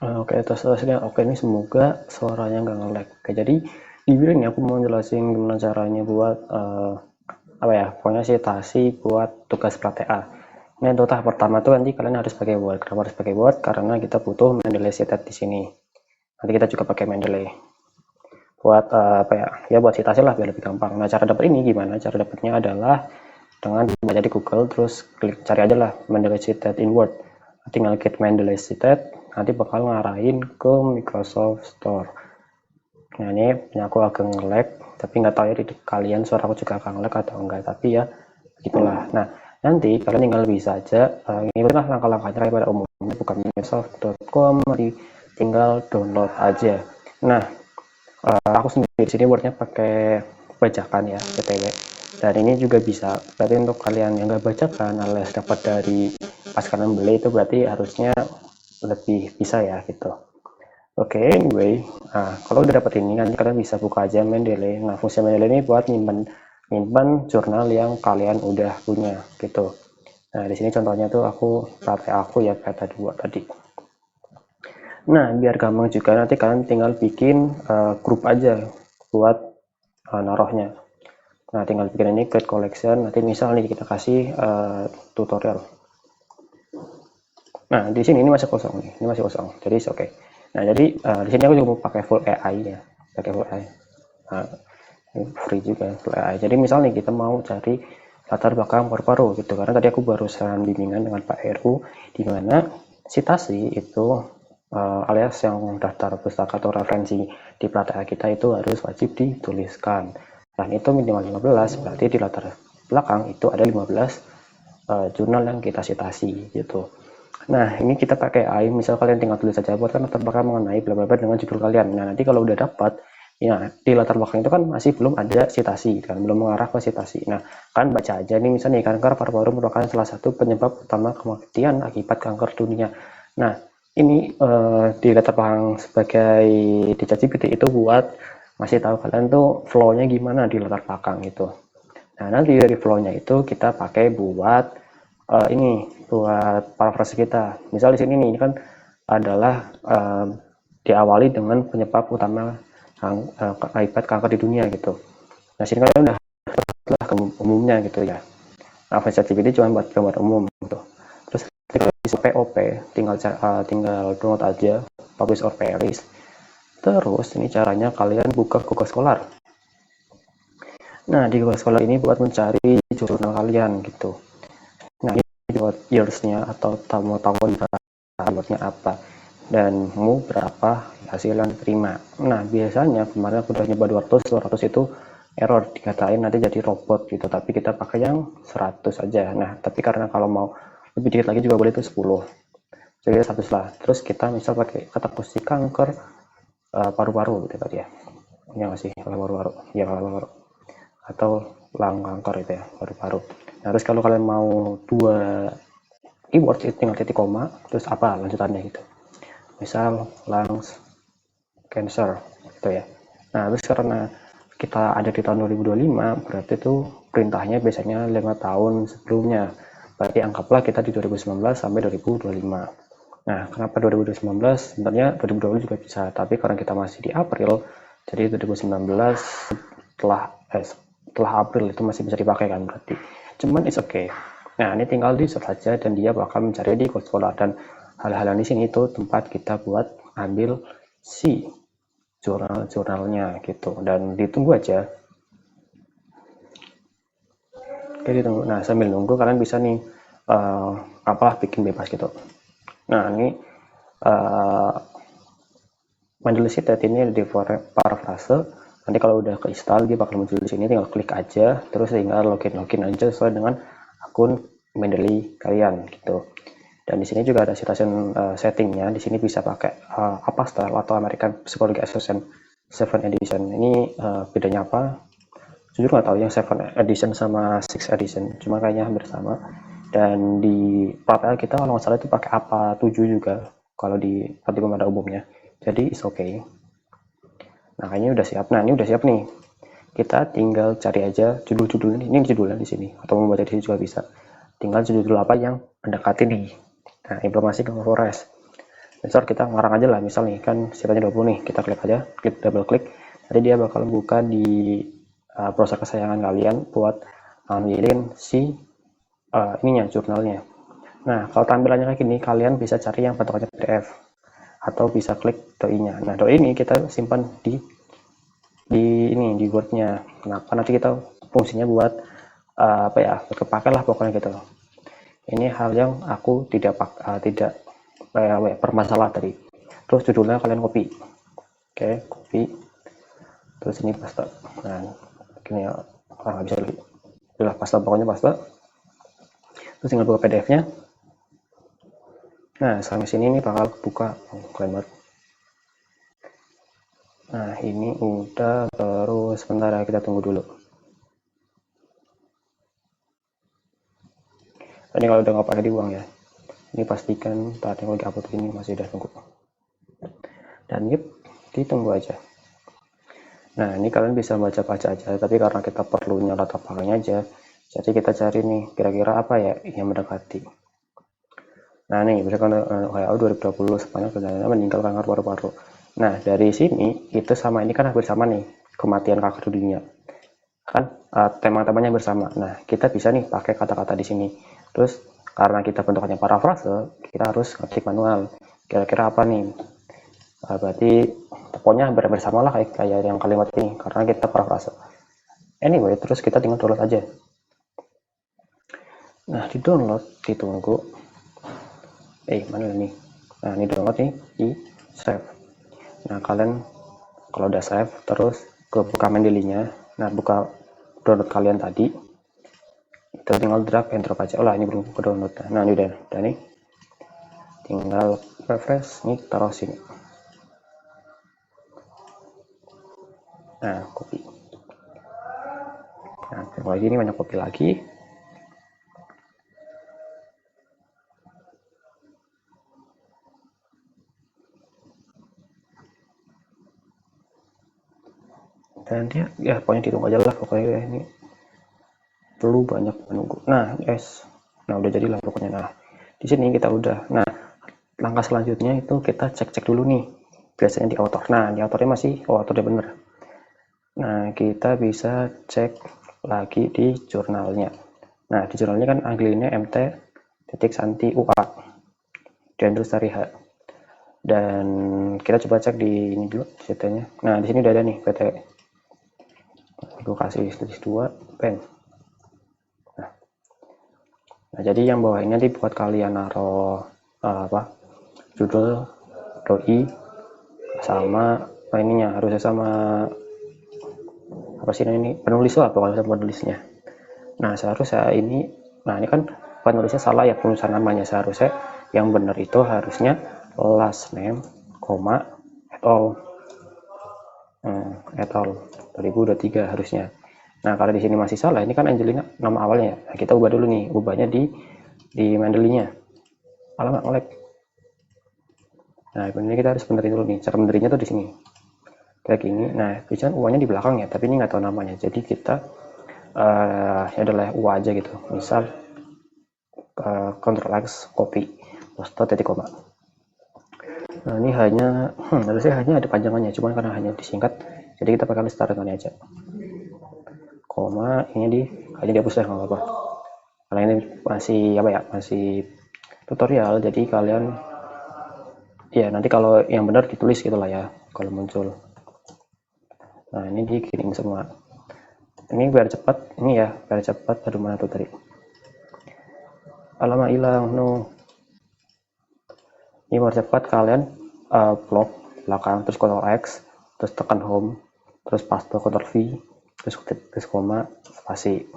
Oke, terus terusnya oke, ini semoga suaranya nggak nge-lag. Oke, jadi di video ini aku mau jelasin gimana caranya buat apa ya, pokoknya citasi buat tugas pra-TA. Ini untuk tahap pertama tuh nanti kalian harus pakai Word. Kenapa harus pakai Word? Karena kita butuh Mendeley cited di sini. Nanti kita juga pakai Mendeley buat apa ya? Ya buat citasi lah biar lebih gampang. Nah, cara dapat ini gimana? Cara dapatnya adalah dengan baca di Google, terus klik cari aja lah Mendeley cited in Word. Tinggal klik Mendeley cited, nanti bakal ngarahin ke Microsoft Store. Nah, ini punya aku agak nge-lag, tapi nggak tahu ya di kalian suara aku juga agak nge-lag atau enggak, tapi ya gitulah. Nah, nanti kalian tinggal bisa aja ngikutin langkah-langkahnya kayak pada umumnya, buka microsoft.com, nanti tinggal download aja. Nah, aku sendiri di sini wordnya pakai bajakan ya, btw. Dan ini juga bisa, berarti untuk kalian yang nggak bajakan alias dapat dari pas kalian beli itu berarti harusnya lebih bisa ya gitu. Oke, anyway, nah, kalau udah dapat ini nanti kalian bisa buka aja Mendeley. Nah, fungsi Mendeley ini buat nyimpen jurnal yang kalian udah punya gitu. Nah, di sini contohnya tuh aku pakai aku ya kata 2 tadi. Nah, biar gampang juga nanti kalian tinggal bikin grup aja buat naruhnya. Nah, tinggal bikin ini create collection. Nanti misal nih kita kasih tutorial. Nah, di sini ini masih kosong nih, ini masih kosong. Jadi oke. Okay. Nah, jadi di sini aku juga mau pakai full AI ya, pakai full AI. Nah, free juga full AI. Jadi misal nih kita mau cari latar belakang paru-paru gitu, karena tadi aku barusan bimbingan dengan Pak Heru di mana citasi itu alias yang daftar pustaka atau referensi di plat-TA kita itu harus wajib dituliskan. Dan itu minimal 15, berarti di latar belakang itu ada 15 jurnal yang kita citasi gitu. Nah, ini kita pakai AI, misal kalian tinggal tulis saja buat latar belakang mengenai bla bla bla dengan judul kalian. Nah, nanti kalau udah dapat, ya di latar belakang itu kan masih belum ada citasi kan, belum mengarah ke citasi. Nah, kan baca aja nih misalnya kanker paru-paru merupakan salah satu penyebab utama kematian akibat kanker dunia. Nah, ini di latar belakang sebagai di ChatGPT itu buat masih tahu kalian tuh flow-nya gimana di latar belakang gitu. Nah, nanti dari flow-nya itu kita pakai buat ini buat paraphrase kita. Misal di sini nih kan adalah diawali dengan penyebab utama akibat kanker di dunia gitu. Nah, sini kan udah lah umumnya gitu ya. Nah, ChatGPT cuma buat gambar umum gitu. Terus ketika bisa POP tinggal download aja publish or perish. Terus ini caranya kalian buka Google Scholar. Nah, di Google Scholar ini buat mencari jurnal kalian gitu. Nah, ini buat years-nya atau tahun berapa, apa, dan mau berapa hasil yang diterima. Nah, biasanya kemarin aku udah nyoba 200 itu error, dikatain nanti jadi robot gitu, tapi kita pakai yang 100 aja. Nah, tapi karena kalau mau lebih dikit lagi juga boleh itu 10. Jadi 100 lah. Terus kita misal pakai kata kunci kanker paru-paru gitu tadi ya. Ya nggak sih, kalau paru-paru. Ya kalau paru-paru. Atau lung kanker itu ya, paru-paru. Nah, terus kalau kalian mau dua keyword itu tinggal titik koma terus apa lanjutannya gitu, misal lungs cancer gitu ya. Nah, terus karena kita ada di tahun 2025 berarti itu perintahnya biasanya 5 tahun sebelumnya, berarti anggaplah kita di 2019 sampai 2025. Nah, kenapa 2019? Sebenarnya 2020 juga bisa, tapi karena kita masih di April jadi 2019 setelah April itu masih bisa dipakai kan berarti, cuman it's okay. Nah, ini tinggal di search saja dan dia bakal mencari di Google Scholar, dan hal-hal di sini itu tempat kita buat ambil si jurnal-jurnalnya gitu, dan ditunggu aja. Oke, ditunggu. Nah, sambil nunggu kalian bisa nih bikin bebas gitu. Nah, ini Mendeley cited ini di paraphrase. Nanti kalau udah keinstall dia bakal muncul di sini, tinggal klik aja terus tinggal login aja sesuai dengan akun Mendeley kalian gitu. Dan di sini juga ada citation settingnya. Di sini bisa pakai apa style atau American Psychology Assessment 7 edition. Ini bedanya apa? Jujur nggak tahu yang 7 edition sama 6 edition, cuma kayaknya hampir sama. Dan di PAPL kita kalau nggak salah itu pakai apa 7 juga kalau di artikel pada umumnya. Jadi is okay. Nah, kayaknya udah siap. Nah, ini udah siap nih. Kita tinggal cari aja judul-judul ini judulnya di sini, atau membaca di sini juga bisa. Tinggal judul apa yang mendekati nih. Nah, informasi ke Forest. Misal kita ngarang aja lah, misal nih kan sifatnya 20 nih, kita klik aja, klik double klik, nanti dia bakal buka di browser kesayangan kalian buat ngambilin si ininya, jurnalnya. Nah, kalau tampilannya kayak gini, kalian bisa cari yang bentukannya PDF atau bisa klik doi-nya. Nah, doi ini kita simpan di di Word-nya. Kenapa? Nanti kita fungsinya buat apa ya, kepake lah pokoknya gitu. Ini hal yang aku tidak bermasalah tadi. Terus judulnya kalian copy. Oke, copy. Terus ini paste. Nah, gini ya, nggak bisa lagi. Udah paste, pokoknya paste. Terus tinggal buka PDF-nya. Nah, sampai sini ini bakal buka. Keren banget. Nah, ini udah, terus sebentar ya, kita tunggu dulu. Ini kalau udah nggak pakai dibuang ya. Ini pastikan saat yang lagi upload ini masih udah tunggu. Dan yep, ditunggu aja. Nah, ini kalian bisa baca-baca aja, tapi karena kita perlunya latar belakangnya aja, jadi kita cari nih kira-kira apa ya yang mendekati. Nah, nih misalkan WHO 2020 Spanyol perdana meninggal kanker paru-paru. Nah, dari sini itu sama ini kan hampir sama nih, kematian kanker dunia. Kan tema-temanya bersama. Nah, kita bisa nih pakai kata-kata di sini. Terus karena kita bentukannya parafrase, kita harus ngetik manual. Kira-kira apa nih? Berarti pokoknya hampir bersama lah kayak yang kalimat ini karena kita parafrase. Anyway, terus kita tinggal download aja. Nah, di download, ditunggu. Mana nih? Nah, ini download nih, di save. Nah, kalian kalau udah save, terus ke buka Mendeley-nya. Nah, buka download kalian tadi. Itu tinggal drag and drop aja. Oh lah, ini belum ke download. Nah, ini udah nih. Tinggal refresh, nih taruh sini. Nah, copy. Nah, lagi ini banyak copy lagi. Dan dia ya pokoknya ditunggu aja lah pokoknya ya, ini perlu banyak menunggu. Nah, nah udah jadilah pokoknya. Nah, di sini kita udah. Nah, langkah selanjutnya itu kita cek dulu nih. Biasanya di author. Nah, di authornya masih authornya bener. Nah, kita bisa cek lagi di jurnalnya. Nah, di jurnalnya kan Angelina MT.Santi UA dan terus dari H. Dan kita coba cek di ini dulu ceritanya. Nah, di sini udah ada nih PT. Gue kasih tulis 2 pen. Nah, jadi yang bawah ini nanti buat kalian naruh judul doi sama ininya harusnya sama apa sih ini penulis lah pokoknya penulisnya. Nah, seharusnya ini, nah ini kan penulisnya salah ya penulisan namanya, seharusnya yang benar itu harusnya last name, et al 2023 harusnya. Nah, kalau di sini masih salah, ini kan Angelina nama awalnya. Nah, kita ubah dulu nih, ubahnya di Mendeley-nya. Alamak nge-lag. Nah, ini kita harus benerin dulu nih. Cara benerinnya tuh di sini. Kayak gini. Nah, biasanya U-nya di belakang ya, tapi ini nggak tahu namanya. Jadi kita ya adalah U aja gitu. Misal Ctrl X copy post titik koma. Nah, ini harusnya hanya ada panjangannya, cuman karena hanya disingkat, jadi kita pakai listarian aja. Koma ini hanya dihapus ya, nggak apa-apa. Karena ini masih tutorial, jadi kalian ya nanti kalau yang benar ditulis gitulah ya kalau muncul. Nah, ini dikirim semua. Ini biar cepat, aduh mana tuh tadi, alamak hilang, no. Ini biar cepat kalian blok belakang, terus Ctrl X, terus tekan home, terus paste Ctrl V, terus koma, spasi.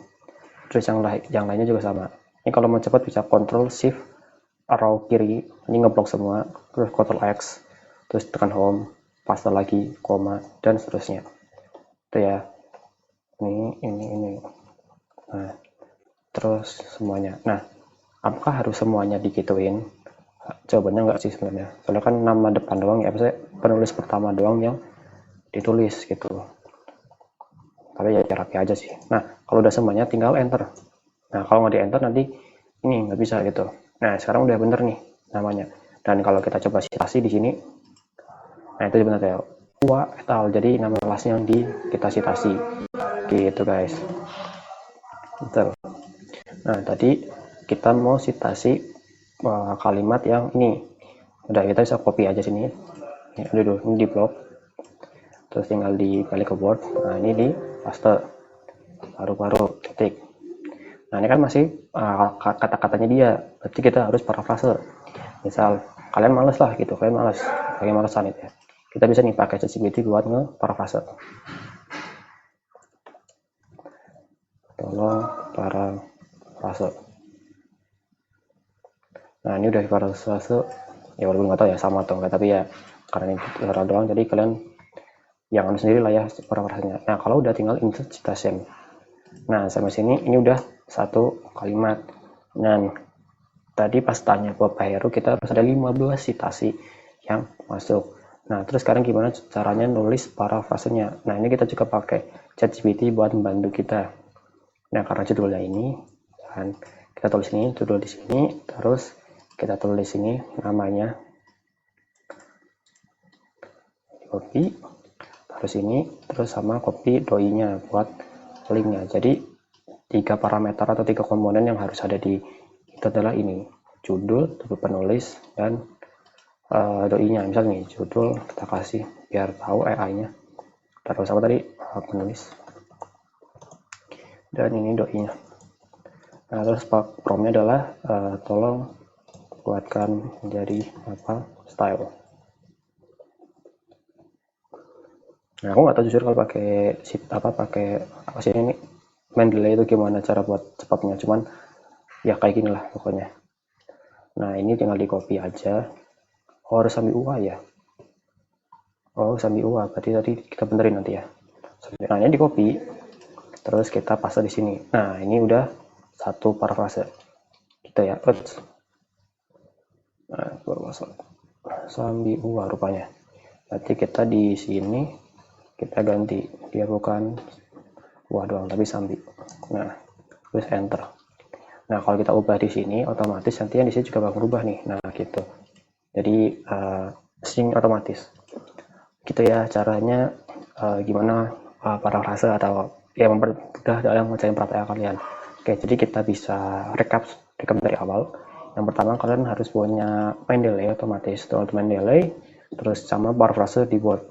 Terus yang lainnya juga sama. Ini kalau mau cepat bisa Ctrl Shift arrow kiri, ini ngeblok semua, terus Ctrl X, terus tekan home, paste lagi, koma, dan seterusnya. Itu ya. Ini. Nah, terus semuanya. Nah, apakah harus semuanya digituin? Jawabannya enggak sih sebenarnya. Soalnya kan nama depan doang ya, maksudnya penulis pertama doang yang ditulis gitu. Tapi ya rapi aja sih. Nah, kalau udah semuanya tinggal enter. Nah, kalau nggak di enter nanti ini nggak bisa gitu. Nah, sekarang udah bener nih namanya. Dan kalau kita coba citasi di sini, nah itu sebenarnya Hua et al. Jadi nama kelasnya yang kita citasi gitu guys. Betul. Nah tadi kita mau citasi kalimat yang ini, udah kita bisa copy aja sini ya, ini di blok, terus tinggal dibalik ke Word. Nah ini di paste, baru titik. Nah ini kan masih kata-katanya dia, berarti kita harus parafrase. Misal kalian males lah gitu, kalian malesan itu ya, kita bisa nih pakai ChatGPT buat nge-parafrase. Tolong parafrase. Nah ini udah parafrase ya, walaupun nggak tahu ya sama atau enggak, tapi ya karena ini tutorial doang, jadi kalian yang anu sendiri lah ya parafrasenya. Nah kalau udah tinggal insert citation. Nah sampai sini ini udah satu kalimat. Dan tadi pas tanya ke Pak Heru kita harus ada 15 citasi yang masuk. Nah terus sekarang gimana caranya nulis parafrasenya? Nah ini kita juga pakai ChatGPT buat membantu kita. Nah karena judulnya ini, dan kita tulis ini judul di sini, terus kita tulis ini namanya, copy, terus ini, terus sama copy doi-nya buat linknya. Jadi 3 parameter atau 3 komponen yang harus ada di itu adalah ini, judul, penulis, dan doi-nya. Misal nih judul kita kasih biar tahu AI-nya, terus apa tadi, penulis, dan ini doi-nya. Nah terus prompt-nya adalah tolong buatkan menjadi apa style. Nah aku nggak tahu jujur kalau pakai apa sih ini Mendeley itu gimana cara buat cepatnya, cuman ya kayak gini lah pokoknya. Nah ini tinggal di copy aja. Oh harus sambil UA ya, oh sambil UA berarti tadi kita benerin nanti ya. Nah ini di copy, terus kita paste di sini. Nah ini udah satu parafrase gitu ya. Nah baru masuk sambil UA rupanya. Berarti kita di sini kita ganti, dia bukan UA doang tapi sambil. Nah terus enter. Nah kalau kita ubah di sini otomatis nanti yang di sini juga bakal berubah nih. Nah gitu. Jadi sync otomatis. Gitu ya caranya gimana parafrase atau ya mempermudah dalam mengerjakan praktek kalian. Oke, jadi kita bisa recap dari awal. Yang pertama kalian harus punya Mendeley otomatis, download Mendeley, terus sama parafrase di Word.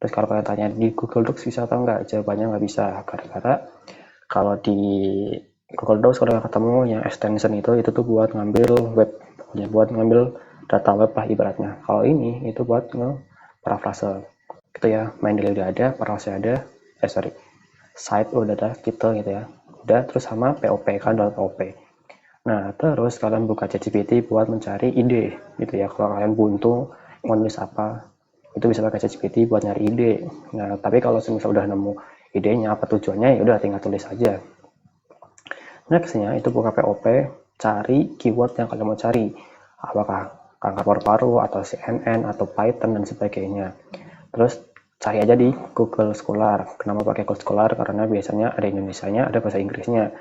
Terus kalau kalian tanya di Google Docs bisa atau enggak, jawabannya nggak bisa, karena kalau di Google Docs kalau ketemu yang extension itu tuh buat ngambil web, ya buat ngambil data web lah ibaratnya. Kalau ini itu buat parafrase gitu ya. Mendeley udah ada, parafrase ada, site udah ada gitu ya, udah. Terus sama POP kan, download POP. Nah terus kalian buka ChatGPT buat mencari ide gitu ya. Kalau kalian buntu mau nulis apa, itu bisa pakai ChatGPT buat nyari ide. Nah tapi kalau misalnya udah nemu idenya apa tujuannya, ya udah tinggal tulis aja. Nextnya itu buka POP, cari keyword yang kalian mau cari, apakah kanker paru-paru atau CNN atau Python dan sebagainya. Terus cari aja di Google Scholar. Kenapa pakai Google Scholar? Karena biasanya ada Indonesianya, ada bahasa Inggrisnya.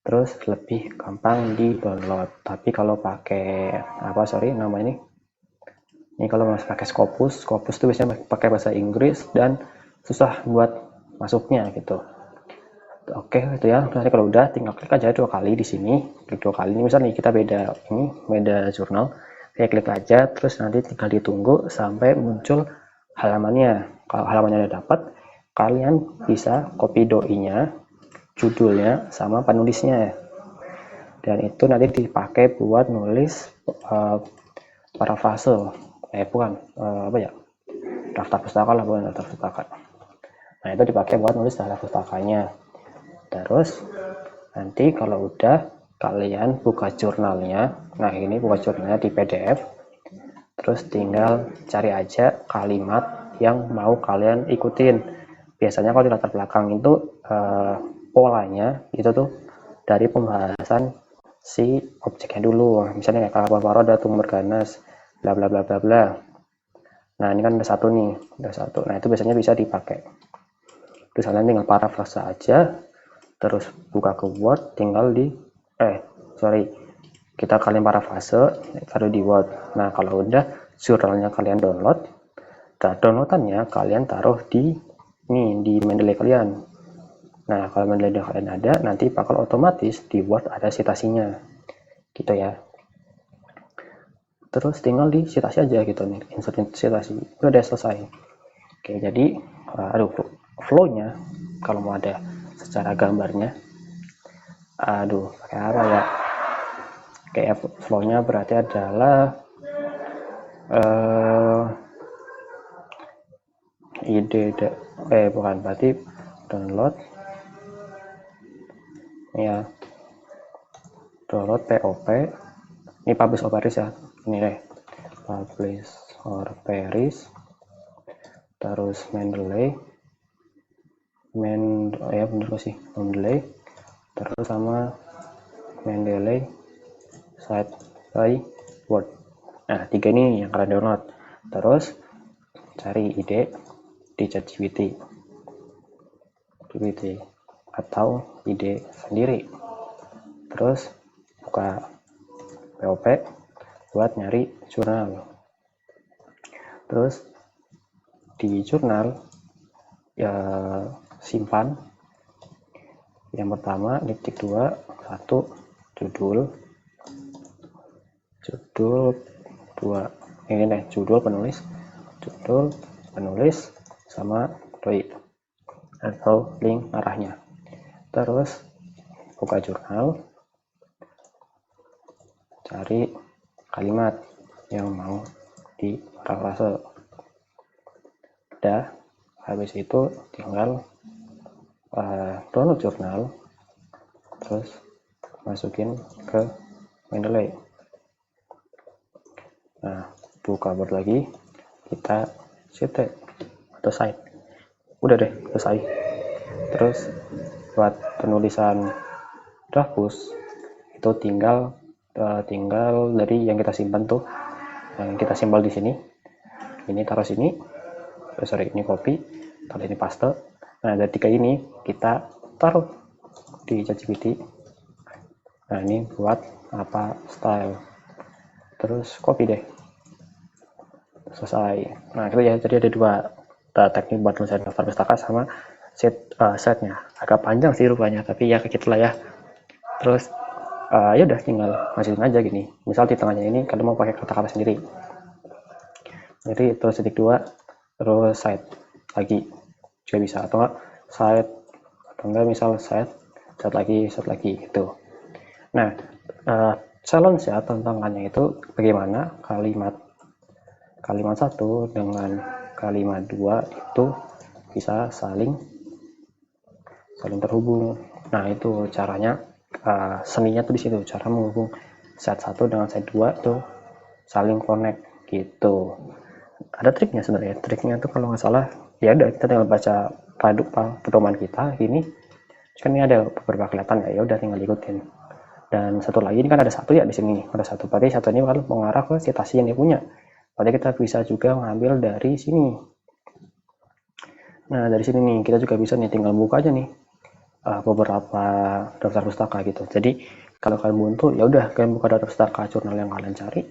Terus lebih gampang di download. Tapi kalau pakai nama ini kalau masih pakai Scopus itu biasanya pakai bahasa Inggris dan susah buat masuknya gitu. Oke itu ya. Nanti kalau udah tinggal klik aja 2 kali di sini. Klik 2 kali. Ini misalnya kita beda jurnal. Saya klik aja, terus nanti tinggal ditunggu sampai muncul halamannya. Kalau halamannya udah dapat, kalian bisa copy doi-nya, judulnya, sama penulisnya. Dan itu nanti dipakai buat nulis parafrase. Daftar pustaka lah, bukan daftar pustaka. Nah itu dipakai buat nulis daftar pustakanya. Terus nanti kalau udah kalian buka jurnalnya, nah ini buka jurnalnya di PDF, terus tinggal cari aja kalimat yang mau kalian ikutin. Biasanya kalau di latar belakang itu polanya itu tuh dari pembahasan si objeknya dulu. Misalnya kayak paru-paru ada tumor ganas, bla bla bla bla bla. Nah ini kan udah satu. Nah itu biasanya bisa dipakai. Terus kalian tinggal parafrase aja, terus buka ke Word, tinggal kita kalian parafrase taruh di Word. Nah kalau udah jurnalnya kalian download, downloadannya kalian taruh di Mendeley kalian. Nah kalau Mendeley kalian ada, nanti bakal otomatis di Word ada citasinya gitu ya. Terus tinggal di citasi aja gitu nih, insert citasi, udah selesai. Oke, jadi flow-nya kalau mau ada secara gambarnya, pakai apa ya? Kayak flow-nya berarti adalah bukan, berarti download ya, download POP, ini publish or perish ya, ini deh, publish or perish, terus Mendeley, ya bener sih, Mendeley, terus sama Mendeley side by Word. Nah 3 ini yang kalian download. Terus cari ide di ChatGPT atau ide sendiri. Terus buka POP buat nyari jurnal. Terus di jurnal ya simpan yang pertama titik 2 judul 2 ini deh, judul penulis sama doi atau link arahnya. Terus buka jurnal, cari kalimat yang mau di parafrase. Udah, habis itu tinggal download jurnal, terus masukin ke Mendeley. Nah, buka Word lagi, kita cite atau cite. Udah deh, selesai. Terus buat penulisan draft push itu tinggal dari yang kita simpan tuh, yang kita simbol di sini. Ini taruh sini. Ini copy, taruh ini paste. Nah, dari 3 ini kita taruh di ChatGPT. Nah, ini buat apa style. Terus copy deh. Selesai. Nah itu ya, jadi ada 2 teknik buat tulisan daftar pustaka sama setnya. Agak panjang sih rupanya, tapi ya kayak gitulah ya. Terus ya udah tinggal masukin aja gini. Misal di tengahnya ini kalian mau pakai kata-kata sendiri, jadi terus titik 2 terus site lagi juga bisa, atau enggak site, atau enggak misal site lagi gitu. Nah challenge ya, tantangannya itu bagaimana kalimat 1 dengan kalimat 2 itu bisa saling terhubung. Nah itu caranya, seninya tuh di situ, cara menghubung set 1 dengan set 2 tuh saling connect gitu. Ada triknya sebenarnya. Triknya tuh kalau nggak salah ya udah, kita tinggal baca pedoman kita ini kan, ini ada beberapa kelihatan ya udah tinggal ikutin. Dan satu lagi, ini kan ada 1 ya di sini, ada 1, berarti 1 ini kalau mengarah ke citasi yang dia punya. Berarti kita bisa juga ngambil dari sini. Nah dari sini nih kita juga bisa nih tinggal buka aja nih beberapa daftar pustaka gitu. Jadi kalau kalian buntu ya udah, kalian buka daftar pustaka jurnal yang kalian cari,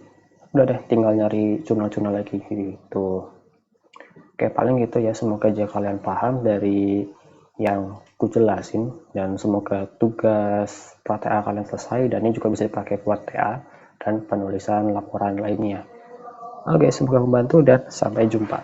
udah deh tinggal nyari jurnal-jurnal lagi gitu. Oke, paling gitu ya. Semoga aja kalian paham dari yang ku jelasin, dan semoga tugas pra-TA kalian selesai, dan ini juga bisa dipakai buat TA dan penulisan laporan lainnya. Oke, semoga membantu dan sampai jumpa.